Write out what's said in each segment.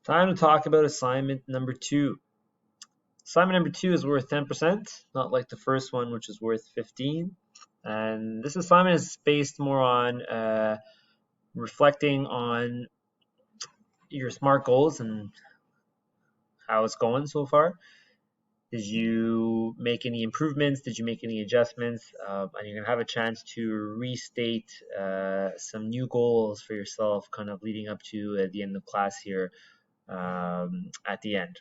Time to talk about assignment number 2. Assignment number 2 is worth 10%, not like the first one, which is worth 15. And this assignment is based more on reflecting on your SMART goals and how it's going so far. Did you make any improvements? Did you make any adjustments? And you're going to have a chance to restate some new goals for yourself kind of leading up to the end of class here at the end.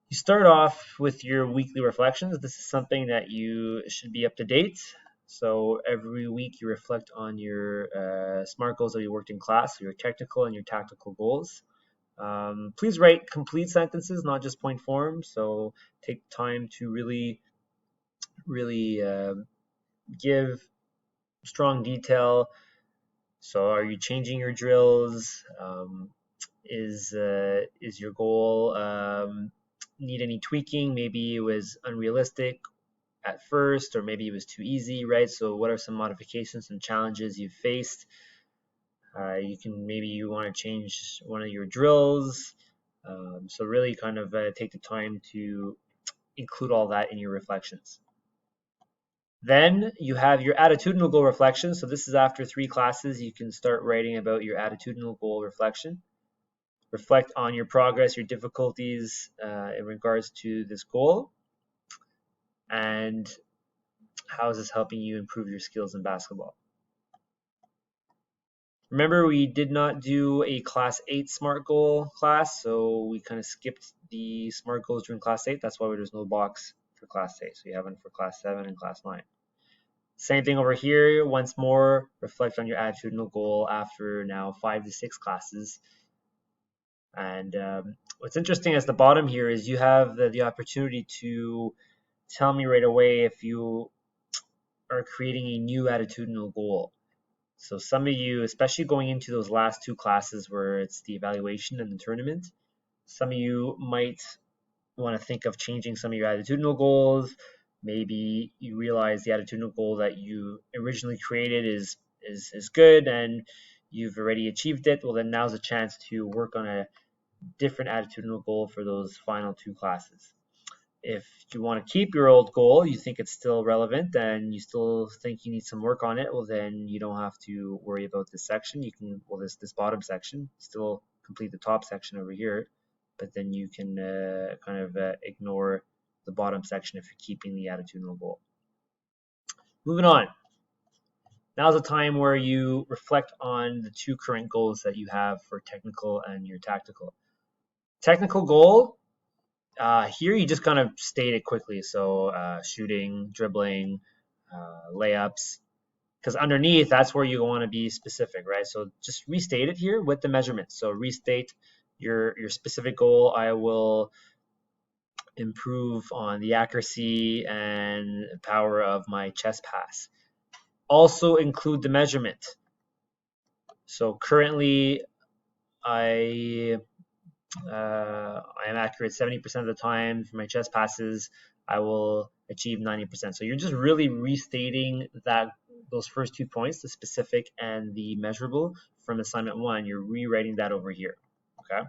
You start off with your weekly reflections. This is something that you should be up to date. So every week you reflect on your SMART goals that you worked in class, your technical and your tactical goals. Please write complete sentences, not just point form. So take time to really give strong detail. So are you changing your drills? Is your goal need any tweaking? Maybe it was unrealistic at first, or maybe it was too easy, right? So what are some modifications and challenges you've faced? Maybe you want to change one of your drills. So really kind of take the time to include all that in your reflections. Then you have your attitudinal goal reflection. So this is after 3 classes, you can start writing about your attitudinal goal reflection. Reflect on your progress, your difficulties in regards to this goal, and how is this helping you improve your skills in basketball. Remember, we did not do a Class 8 SMART goal class, so we kind of skipped the SMART goals during Class 8. That's why there's no box for Class 8. So you have one for Class 7 and Class 9. Same thing over here. Once more, reflect on your attitudinal goal after now 5 to 6 classes. And what's interesting at the bottom here is you have the opportunity to tell me right away if you are creating a new attitudinal goal. So some of you, especially going into those last 2 classes where it's the evaluation and the tournament, some of you might want to think of changing some of your attitudinal goals. Maybe you realize the attitudinal goal that you originally created is good and you've already achieved it. Well, then now's a chance to work on a different attitudinal goal for those final 2 classes. If you want to keep your old goal, you think it's still relevant and you still think you need some work on it, well then you don't have to worry about this section. You can, this bottom section, still complete the top section over here, but then you can kind of ignore the bottom section if you're keeping the attitudinal goal. Moving on. Now's the time where you reflect on the 2 current goals that you have for technical and your tactical. Technical goal, here you just kind of state it quickly. So shooting, dribbling, layups, because underneath that's where you want to be specific, right? So just restate it here with the measurements. So restate your specific goal. I will improve on the accuracy and power of my chest pass. Also include the measurement. So currently I am accurate 70% of the time for my chest passes. I will achieve 90%. So you're just really restating those first 2 points, the specific and the measurable from assignment 1. You're rewriting that over here. Okay,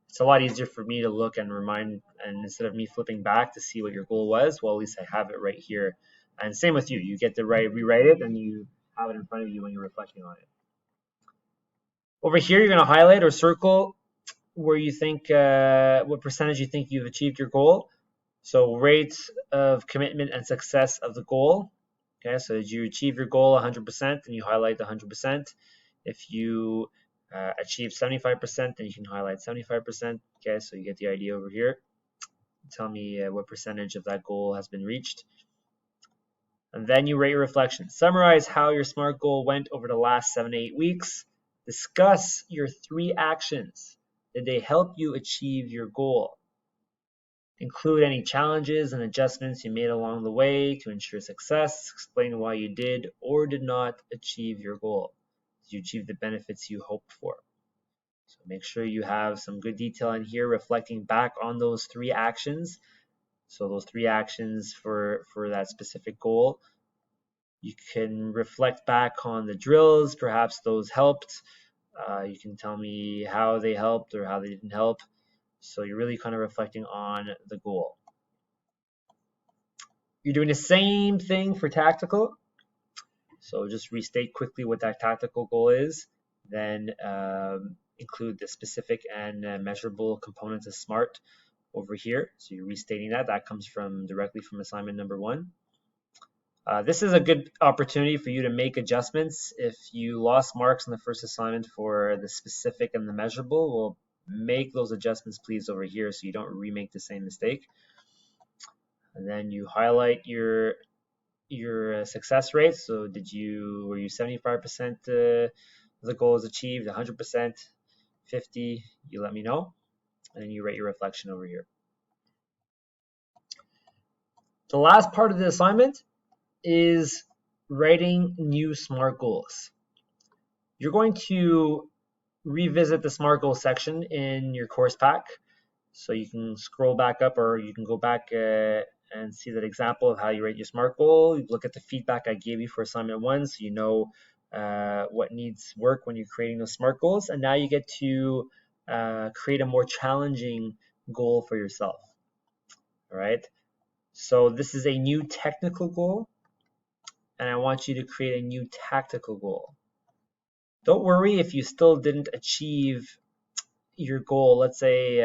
it's a lot easier for me to look and remind, and instead of me flipping back to see what your goal was, well, at least I have it right here. And same with you. You get to rewrite it, and you have it in front of you when you're reflecting on it. Over here, you're going to highlight or circle where you think, what percentage you think you've achieved your goal. So rate of commitment and success of the goal. Okay, so did you achieve your goal 100%? And you highlight the 100%. If you achieve 75%, then you can highlight 75%. Okay, so you get the idea over here. Tell me what percentage of that goal has been reached. And then you rate your reflection. Summarize how your SMART goal went over the last 7 to 8 weeks. Discuss your 3 actions. Did they help you achieve your goal? Include any challenges and adjustments you made along the way to ensure success. Explain why you did or did not achieve your goal. Did you achieve the benefits you hoped for? So make sure you have some good detail in here reflecting back on those 3 actions. So those 3 actions for that specific goal. You can reflect back on the drills. Perhaps those helped. You can tell me how they helped or how they didn't help. So you're really kind of reflecting on the goal. You're doing the same thing for tactical. So just restate quickly what that tactical goal is, then include the specific and measurable components of SMART over here. So you're restating that. That comes from directly from assignment number 1. This is a good opportunity for you to make adjustments. If you lost marks in the first assignment for the specific and the measurable, we'll make those adjustments please over here so you don't remake the same mistake. And then you highlight your success rate. So were you 75% the goal is achieved, 100%, 50, you let me know, and then you write your reflection over here. The last part of the assignment is writing new SMART goals. You're going to revisit the SMART goals section in your course pack. So you can scroll back up, or you can go back and see that example of how you rate your SMART goal. You look at the feedback I gave you for assignment 1, so you know what needs work when you're creating those SMART goals. And now you get to create a more challenging goal for yourself. All right. So this is a new technical goal, and I want you to create a new tactical goal. Don't worry if you still didn't achieve your goal. Let's say,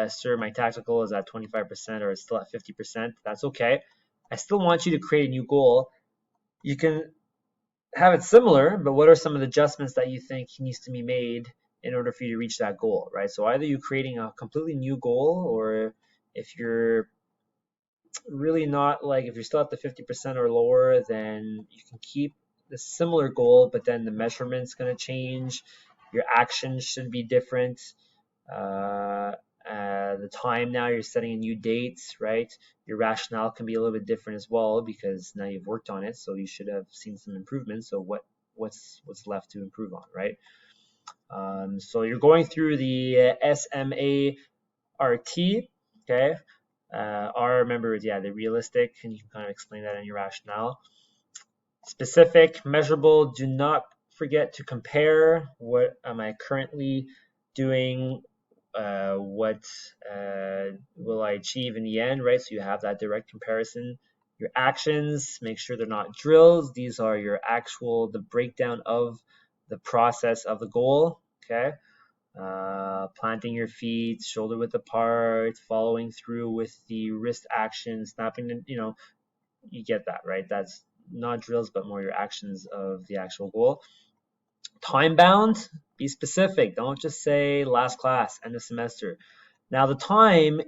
sir, my tactical is at 25% or it's still at 50%. That's okay. I still want you to create a new goal. You can have it similar, but what are some of the adjustments that you think needs to be made in order for you to reach that goal, right? So either you're creating a completely new goal, or if you're really not, like if you're still at the 50% or lower, then you can keep the similar goal, but then the measurement's going to change. Your actions should be different. The time, now you're setting a new date, right? Your rationale can be a little bit different as well, because now you've worked on it, so you should have seen some improvements. So what's left to improve on, right? So you're going through the SMART, okay? R, remember, yeah, the realistic, and you can kind of explain that in your rationale. Specific, measurable, do not forget to compare. What am I currently doing? What will I achieve in the end, right? So you have that direct comparison. Your actions, make sure they're not drills. These are your the breakdown of the process of the goal, okay? Planting your feet, shoulder width apart, following through with the wrist action, snapping, you get that, right? That's not drills, but more your actions of the actual goal. Time bound, be specific. Don't just say last class, end of semester. Now the time,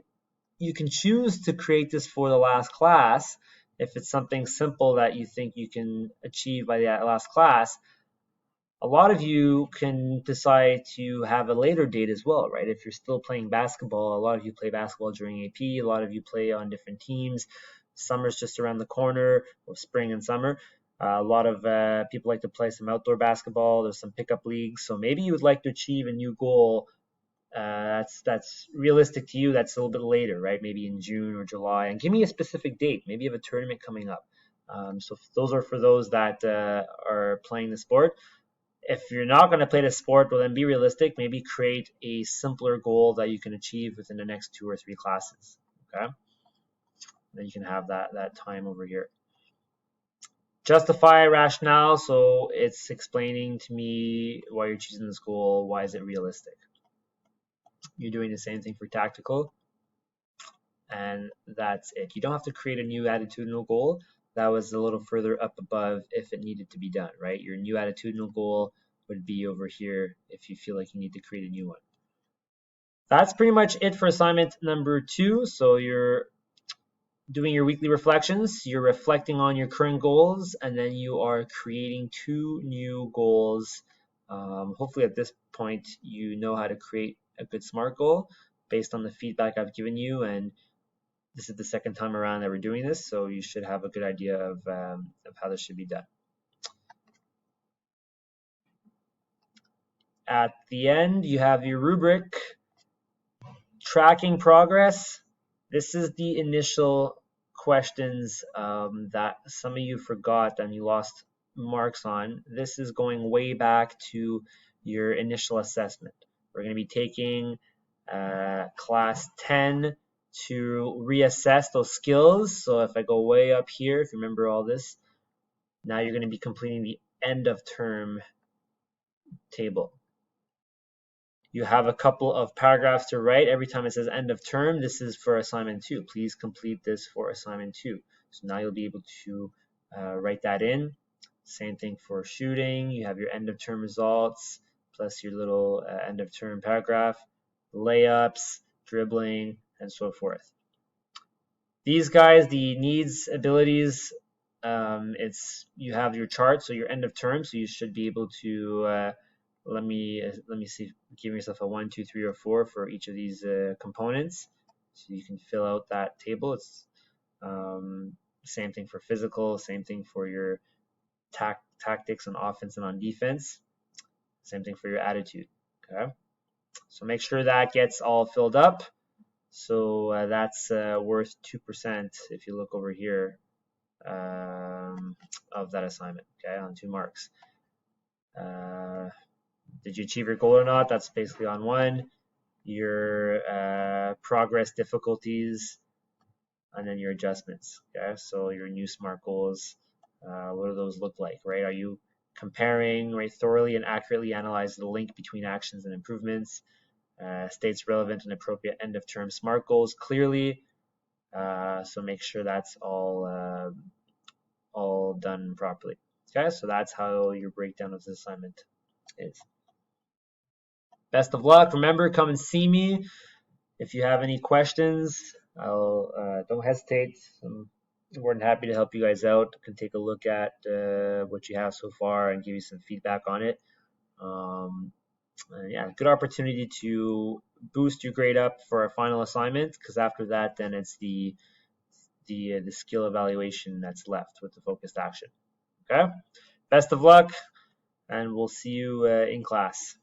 you can choose to create this for the last class if it's something simple that you think you can achieve by the last class. A lot of you can decide to have a later date as well, right? If you're still playing basketball, a lot of you play basketball during AP, a lot of you play on different teams. Summer's just around the corner, or spring and summer. A lot of people like to play some outdoor basketball. There's some pickup leagues. So maybe you would like to achieve a new goal that's realistic to you. That's a little bit later, right? Maybe in June or July. And give me a specific date. Maybe you have a tournament coming up. So those are for those that are playing the sport. If you're not going to play the sport, well, then be realistic. Maybe create a simpler goal that you can achieve within the next 2 or 3 classes. Okay, then you can have that time over here. Justify rationale. So it's explaining to me why you're choosing this goal. Why is it realistic? You're doing the same thing for tactical, and that's it. You don't have to create a new attitudinal goal. That was a little further up above if it needed to be done, right? Your new attitudinal goal would be over here if you feel like you need to create a new one. That's pretty much it for assignment number 2. So you're doing your weekly reflections, you're reflecting on your current goals, and then you are creating 2 new goals. Hopefully at this point you know how to create a good SMART goal based on the feedback I've given you, and this is the second time around that we're doing this, so you should have a good idea of how this should be done. At the end, you have your rubric, tracking progress. This is the initial questions that some of you forgot and you lost marks on. This is going way back to your initial assessment. We're going to be taking class 10 to reassess those skills. So if I go way up here, if you remember all this, now you're going to be completing the end of term table. You have a couple of paragraphs to write. Every time it says end of term, this is for assignment 2. Please complete this for assignment 2. So now you'll be able to write that in. Same thing for shooting. You have your end of term results plus your little end of term paragraph, layups, dribbling, and so forth. These guys, the needs, abilities, you have your chart, so your end of term, so you should be able to let me see, give yourself a 1, 2, 3, or 4 for each of these components, so you can fill out that table. It's same thing for physical, same thing for your tactics on offense and on defense, same thing for your attitude. Okay, so make sure that gets all filled up. So that's worth 2% if you look over here of that assignment. Okay, on 2 marks. Did you achieve your goal or not? That's basically on 1. Your progress difficulties, and then your adjustments. Okay, so your new SMART goals, what do those look like, right? Are you comparing, right, thoroughly and accurately analyze the link between actions and improvements? States relevant and appropriate end of term SMART goals clearly. So make sure that's all done properly. Okay, so that's how your breakdown of this assignment is. Best of luck. Remember, come and see me if you have any questions. Don't hesitate. I'm more than happy to help you guys out. I can take a look at what you have so far and give you some feedback on it. Yeah, good opportunity to boost your grade up for our final assignment, because after that, then it's the skill evaluation that's left with the focused action. Okay, best of luck, and we'll see you in class.